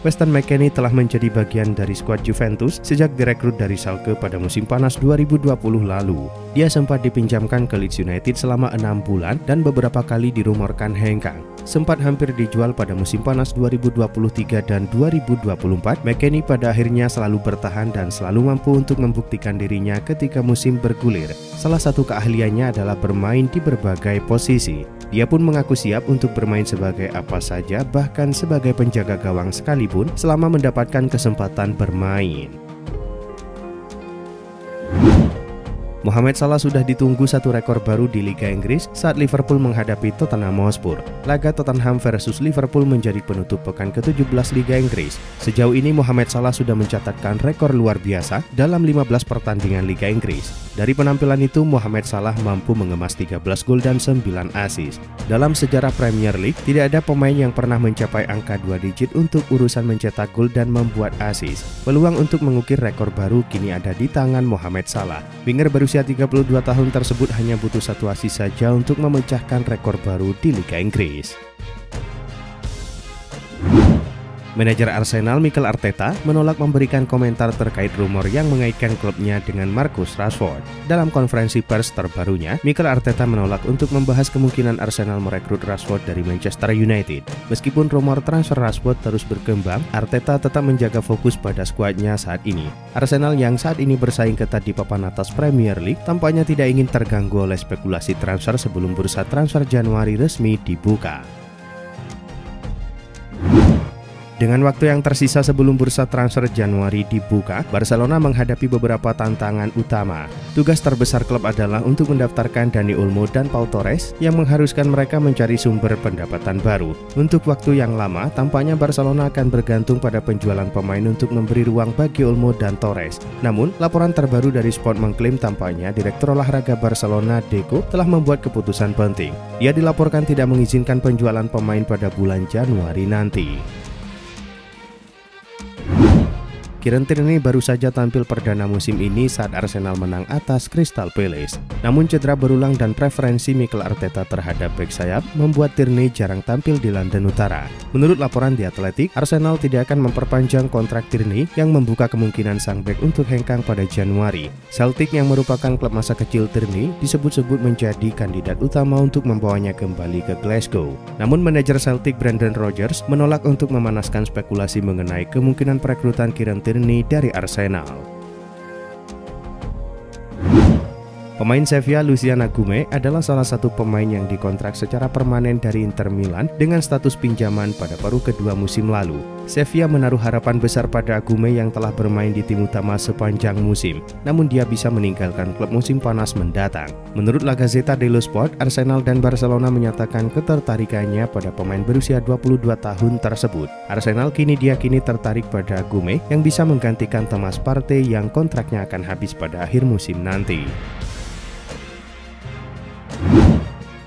Weston McKennie telah menjadi bagian dari skuad Juventus sejak direkrut dari Schalke pada musim panas 2020 lalu. Dia sempat dipinjamkan ke Leeds United selama 6 bulan dan beberapa kali dirumorkan hengkang. Sempat hampir dijual pada musim panas 2023 dan 2024, McKennie pada akhirnya selalu bertahan dan selalu mampu untuk membuktikan dirinya ketika musim bergulir. Salah satu keahliannya adalah bermain di berbagai posisi. Dia pun mengaku siap untuk bermain sebagai apa saja, bahkan sebagai penjaga gawang sekalipun, selama mendapatkan kesempatan bermain. Mohamed Salah sudah ditunggu satu rekor baru di Liga Inggris saat Liverpool menghadapi Tottenham Hotspur. Laga Tottenham versus Liverpool menjadi penutup pekan ke-17 Liga Inggris. Sejauh ini Mohamed Salah sudah mencatatkan rekor luar biasa dalam 15 pertandingan Liga Inggris. Dari penampilan itu, Mohamed Salah mampu mengemas 13 gol dan 9 assist. Dalam sejarah Premier League, tidak ada pemain yang pernah mencapai angka 2 digit untuk urusan mencetak gol dan membuat assist. Peluang untuk mengukir rekor baru kini ada di tangan Mohamed Salah. Winger berusia 32 tahun tersebut hanya butuh satu assist saja untuk memecahkan rekor baru di Liga Inggris. Manajer Arsenal Mikel Arteta menolak memberikan komentar terkait rumor yang mengaitkan klubnya dengan Marcus Rashford. Dalam konferensi pers terbarunya, Mikel Arteta menolak untuk membahas kemungkinan Arsenal merekrut Rashford dari Manchester United. Meskipun rumor transfer Rashford terus berkembang, Arteta tetap menjaga fokus pada skuadnya saat ini. Arsenal yang saat ini bersaing ketat di papan atas Premier League tampaknya tidak ingin terganggu oleh spekulasi transfer sebelum bursa transfer Januari resmi dibuka. Dengan waktu yang tersisa sebelum bursa transfer Januari dibuka, Barcelona menghadapi beberapa tantangan utama. Tugas terbesar klub adalah untuk mendaftarkan Dani Olmo dan Pau Torres yang mengharuskan mereka mencari sumber pendapatan baru. Untuk waktu yang lama, tampaknya Barcelona akan bergantung pada penjualan pemain untuk memberi ruang bagi Olmo dan Torres. Namun, laporan terbaru dari Sport mengklaim tampaknya Direktur Olahraga Barcelona Deco telah membuat keputusan penting. Dia dilaporkan tidak mengizinkan penjualan pemain pada bulan Januari nanti. Kieran Tierney baru saja tampil perdana musim ini saat Arsenal menang atas Crystal Palace. Namun cedera berulang dan preferensi Mikel Arteta terhadap bek sayap membuat Tierney jarang tampil di London Utara. Menurut laporan The Athletic, Arsenal tidak akan memperpanjang kontrak Tierney yang membuka kemungkinan sang bek untuk hengkang pada Januari. Celtic yang merupakan klub masa kecil Tierney disebut-sebut menjadi kandidat utama untuk membawanya kembali ke Glasgow. Namun manajer Celtic Brendan Rodgers menolak untuk memanaskan spekulasi mengenai kemungkinan perekrutan Kieran Tierney dari Arsenal. Pemain Sevilla Lucien Agume adalah salah satu pemain yang dikontrak secara permanen dari Inter Milan dengan status pinjaman pada paruh kedua musim lalu. Sevilla menaruh harapan besar pada Agume yang telah bermain di tim utama sepanjang musim, namun dia bisa meninggalkan klub musim panas mendatang. Menurut La Gazzetta dello Sport, Arsenal dan Barcelona menyatakan ketertarikannya pada pemain berusia 22 tahun tersebut. Arsenal kini diyakini tertarik pada Agume yang bisa menggantikan Thomas Partey yang kontraknya akan habis pada akhir musim nanti.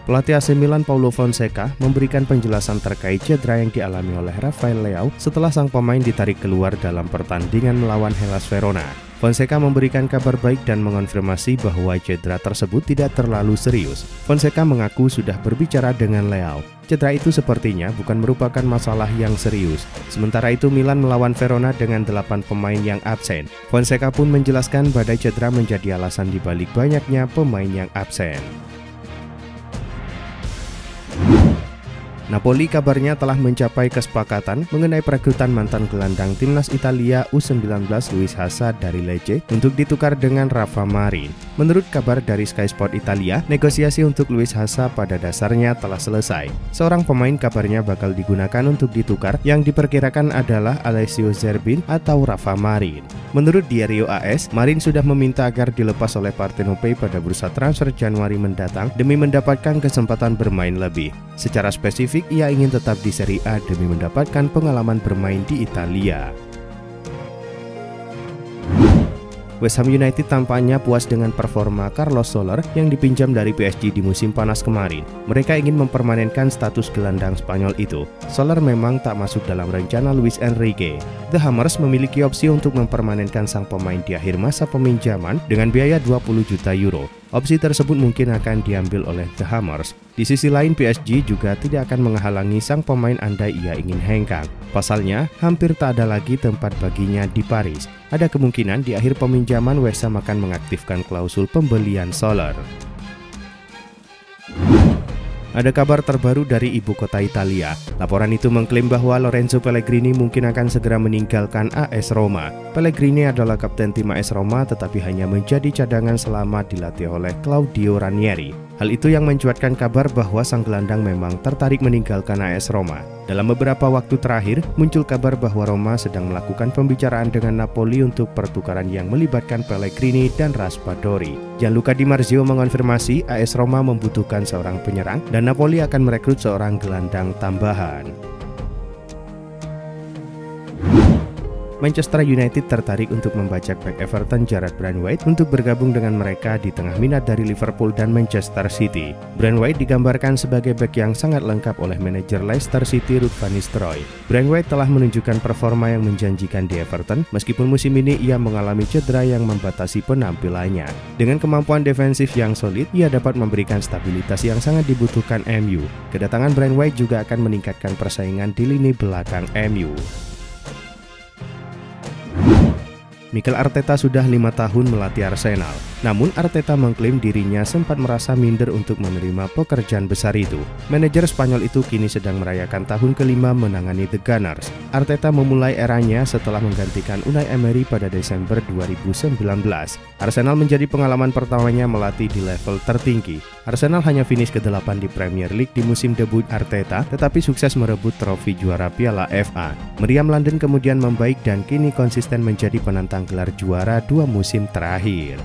Pelatih AC Milan Paulo Fonseca memberikan penjelasan terkait cedera yang dialami oleh Rafael Leao setelah sang pemain ditarik keluar dalam pertandingan melawan Hellas Verona. Fonseca memberikan kabar baik dan mengonfirmasi bahwa cedera tersebut tidak terlalu serius. Fonseca mengaku sudah berbicara dengan Leao. Cedera itu sepertinya bukan merupakan masalah yang serius. Sementara itu Milan melawan Verona dengan 8 pemain yang absen. Fonseca pun menjelaskan badai cedera menjadi alasan dibalik banyaknya pemain yang absen. Napoli kabarnya telah mencapai kesepakatan mengenai perekrutan mantan gelandang timnas Italia U19 Luis Hassa dari Lecce untuk ditukar dengan Rafa Marin. Menurut kabar dari Sky Sport Italia, negosiasi untuk Luis Hassa pada dasarnya telah selesai. Seorang pemain kabarnya bakal digunakan untuk ditukar yang diperkirakan adalah Alessio Zerbin atau Rafa Marin. Menurut Diario AS, Marin sudah meminta agar dilepas oleh Partenope pada bursa transfer Januari mendatang demi mendapatkan kesempatan bermain lebih. Secara spesifik, ia ingin tetap di Serie A demi mendapatkan pengalaman bermain di Italia. West Ham United tampaknya puas dengan performa Carlos Soler yang dipinjam dari PSG di musim panas kemarin. Mereka ingin mempermanenkan status gelandang Spanyol itu. Soler memang tak masuk dalam rencana Luis Enrique. The Hammers memiliki opsi untuk mempermanenkan sang pemain di akhir masa peminjaman dengan biaya 20 juta euro. Opsi tersebut mungkin akan diambil oleh The Hammers. Di sisi lain, PSG juga tidak akan menghalangi sang pemain andai ia ingin hengkang. Pasalnya, hampir tak ada lagi tempat baginya di Paris. Ada kemungkinan di akhir peminjaman West Ham akan mengaktifkan klausul pembelian Soler. Ada kabar terbaru dari ibu kota Italia. Laporan itu mengklaim bahwa Lorenzo Pellegrini mungkin akan segera meninggalkan AS Roma. Pellegrini adalah kapten tim AS Roma tetapi hanya menjadi cadangan selama dilatih oleh Claudio Ranieri. Hal itu yang mencuatkan kabar bahwa sang gelandang memang tertarik meninggalkan AS Roma. Dalam beberapa waktu terakhir, muncul kabar bahwa Roma sedang melakukan pembicaraan dengan Napoli untuk pertukaran yang melibatkan Pellegrini dan Raspadori. Gianluca Di Marzio mengonfirmasi AS Roma membutuhkan seorang penyerang dan Napoli akan merekrut seorang gelandang tambahan. Manchester United tertarik untuk membajak bek Everton Jarrad Branthwaite untuk bergabung dengan mereka di tengah minat dari Liverpool dan Manchester City. Branthwaite digambarkan sebagai bek yang sangat lengkap oleh manajer Leicester City Ruud van Nistelrooy. Branthwaite telah menunjukkan performa yang menjanjikan di Everton, meskipun musim ini ia mengalami cedera yang membatasi penampilannya. Dengan kemampuan defensif yang solid, ia dapat memberikan stabilitas yang sangat dibutuhkan MU. Kedatangan Branthwaite juga akan meningkatkan persaingan di lini belakang MU. Mikel Arteta sudah 5 tahun melatih Arsenal. Namun Arteta mengklaim dirinya sempat merasa minder untuk menerima pekerjaan besar itu. Manajer Spanyol itu kini sedang merayakan tahun kelima menangani The Gunners. Arteta memulai eranya setelah menggantikan Unai Emery pada Desember 2019. Arsenal menjadi pengalaman pertamanya melatih di level tertinggi. Arsenal hanya finish ke-8 di Premier League di musim debut Arteta, tetapi sukses merebut trofi juara Piala FA. Meriam London kemudian membaik dan kini konsisten menjadi penantang gelar juara 2 musim terakhir.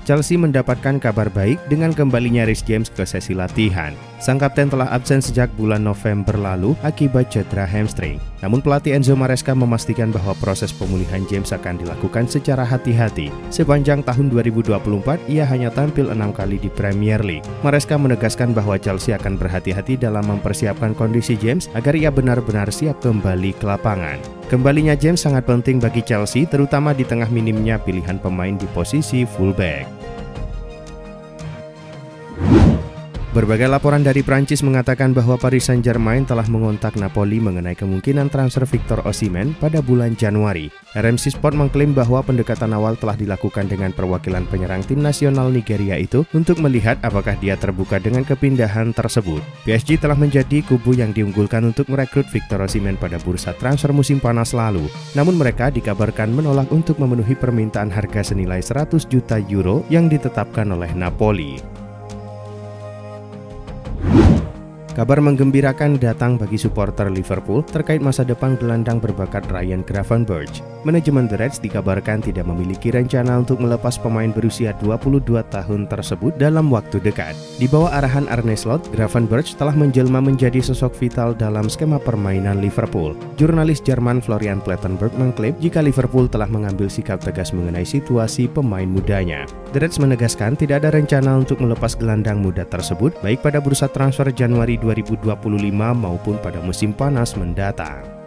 Chelsea mendapatkan kabar baik dengan kembalinya Reece James ke sesi latihan. Sang kapten telah absen sejak bulan November lalu akibat cedera hamstring. Namun pelatih Enzo Maresca memastikan bahwa proses pemulihan James akan dilakukan secara hati-hati. Sepanjang tahun 2024, ia hanya tampil 6 kali di Premier League. Maresca menegaskan bahwa Chelsea akan berhati-hati dalam mempersiapkan kondisi James agar ia benar-benar siap kembali ke lapangan. Kembalinya James sangat penting bagi Chelsea, terutama di tengah minimnya pilihan pemain di posisi fullback. Berbagai laporan dari Prancis mengatakan bahwa Paris Saint-Germain telah mengontak Napoli mengenai kemungkinan transfer Victor Osimhen pada bulan Januari. RMC Sport mengklaim bahwa pendekatan awal telah dilakukan dengan perwakilan penyerang tim nasional Nigeria itu untuk melihat apakah dia terbuka dengan kepindahan tersebut. PSG telah menjadi kubu yang diunggulkan untuk merekrut Victor Osimhen pada bursa transfer musim panas lalu. Namun mereka dikabarkan menolak untuk memenuhi permintaan harga senilai 100 juta euro yang ditetapkan oleh Napoli. Kabar menggembirakan datang bagi supporter Liverpool terkait masa depan gelandang berbakat Ryan Gravenberch. Manajemen The Reds dikabarkan tidak memiliki rencana untuk melepas pemain berusia 22 tahun tersebut dalam waktu dekat. Di bawah arahan Arne Slot, Gravenberch telah menjelma menjadi sosok vital dalam skema permainan Liverpool. Jurnalis Jerman Florian Plettenberg mengklaim jika Liverpool telah mengambil sikap tegas mengenai situasi pemain mudanya. The Reds menegaskan tidak ada rencana untuk melepas gelandang muda tersebut, baik pada bursa transfer Januari 2025 maupun pada musim panas mendatang.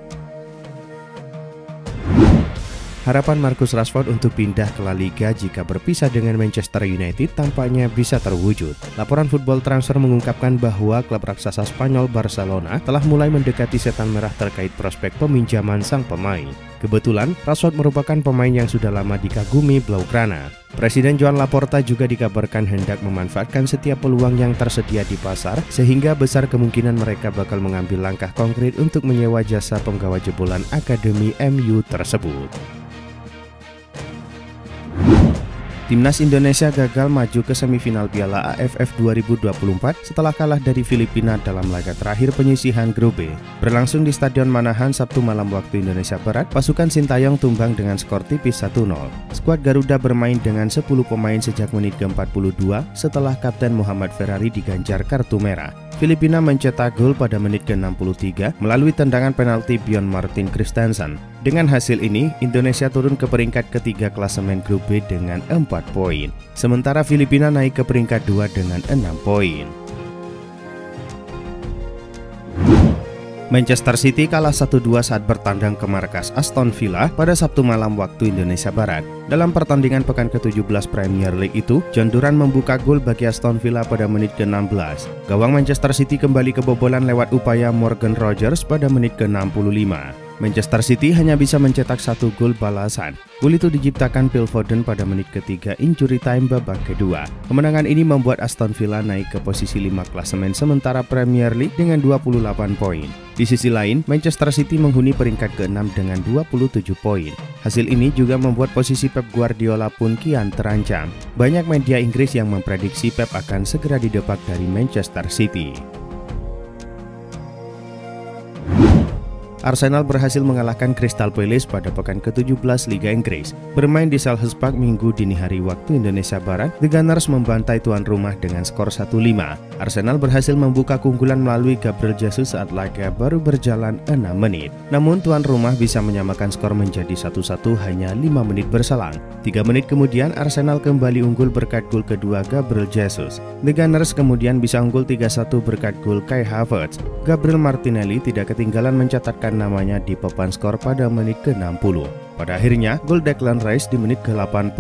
Harapan Marcus Rashford untuk pindah ke La Liga jika berpisah dengan Manchester United tampaknya bisa terwujud. Laporan Football Transfer mengungkapkan bahwa klub raksasa Spanyol Barcelona telah mulai mendekati setan merah terkait prospek peminjaman sang pemain. Kebetulan, Rashford merupakan pemain yang sudah lama dikagumi Blaugrana. Presiden Joan Laporta juga dikabarkan hendak memanfaatkan setiap peluang yang tersedia di pasar, sehingga besar kemungkinan mereka bakal mengambil langkah konkret untuk menyewa jasa penggawa jebolan Akademi MU tersebut. Timnas Indonesia gagal maju ke semifinal Piala AFF 2024 setelah kalah dari Filipina dalam laga terakhir penyisihan grup B. Berlangsung di Stadion Manahan Sabtu malam waktu Indonesia Barat, pasukan Sintayong tumbang dengan skor tipis 1-0. Skuad Garuda bermain dengan 10 pemain sejak menit ke-42 setelah Kapten Muhammad Ferrari diganjar kartu merah. Filipina mencetak gol pada menit ke-63 melalui tendangan penalti Bjorn Martin Christensen. Dengan hasil ini, Indonesia turun ke peringkat ketiga klasemen grup B dengan 4 poin. Sementara Filipina naik ke peringkat 2 dengan 6 poin. Manchester City kalah 1-2 saat bertandang ke markas Aston Villa pada Sabtu malam waktu Indonesia Barat. Dalam pertandingan pekan ke-17 Premier League itu, John Duran membuka gol bagi Aston Villa pada menit ke-16. Gawang Manchester City kembali kebobolan lewat upaya Morgan Rogers pada menit ke-65. Manchester City hanya bisa mencetak 1 gol balasan. Gol itu diciptakan Phil Foden pada menit ketiga injury time babak kedua. Kemenangan ini membuat Aston Villa naik ke posisi 5 klasemen sementara Premier League dengan 28 poin. Di sisi lain, Manchester City menghuni peringkat ke-6 dengan 27 poin. Hasil ini juga membuat posisi Pep Guardiola pun kian terancam. Banyak media Inggris yang memprediksi Pep akan segera didepak dari Manchester City. Arsenal berhasil mengalahkan Crystal Palace pada pekan ke-17 Liga Inggris. Bermain di Selhurst Park Minggu dini hari waktu Indonesia Barat, The Gunners membantai tuan rumah dengan skor 1-5. Arsenal berhasil membuka keunggulan melalui Gabriel Jesus saat laga baru berjalan 6 menit. Namun tuan rumah bisa menyamakan skor menjadi 1-1 hanya 5 menit berselang. 3 menit kemudian Arsenal kembali unggul berkat gol kedua Gabriel Jesus. The Gunners kemudian bisa unggul 3-1 berkat gol Kai Havertz. Gabriel Martinelli tidak ketinggalan mencatatkan namanya di papan skor pada menit ke-60. Pada akhirnya, gol Declan Rice di menit ke-85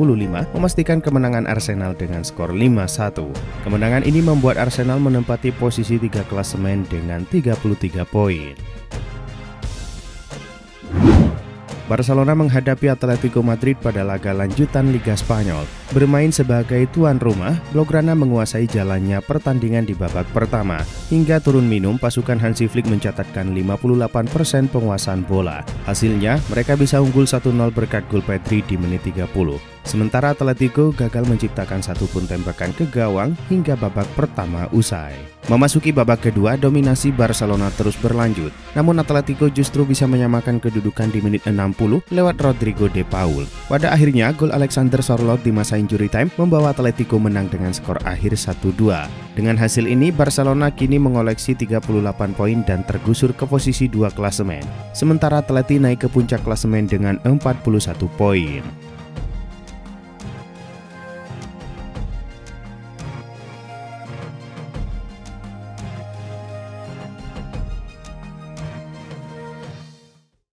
memastikan kemenangan Arsenal dengan skor 5-1. Kemenangan ini membuat Arsenal menempati posisi 3 klasemen dengan 33 poin. Barcelona menghadapi Atletico Madrid pada laga lanjutan Liga Spanyol. Bermain sebagai tuan rumah, Blaugrana menguasai jalannya pertandingan di babak pertama. Hingga turun minum, pasukan Hansi Flick mencatatkan 58% penguasaan bola. Hasilnya, mereka bisa unggul 1-0 berkat gol Pedri di menit 30. Sementara Atletico gagal menciptakan satu pun tembakan ke gawang hingga babak pertama usai. Memasuki babak kedua, dominasi Barcelona terus berlanjut. Namun Atletico justru bisa menyamakan kedudukan di menit 60 lewat Rodrigo de Paul. Pada akhirnya, gol Alexander Sørloth di masa injury time membawa Atletico menang dengan skor akhir 1-2. Dengan hasil ini, Barcelona kini mengoleksi 38 poin dan tergusur ke posisi 2 klasemen. Sementara Atleti naik ke puncak klasemen dengan 41 poin.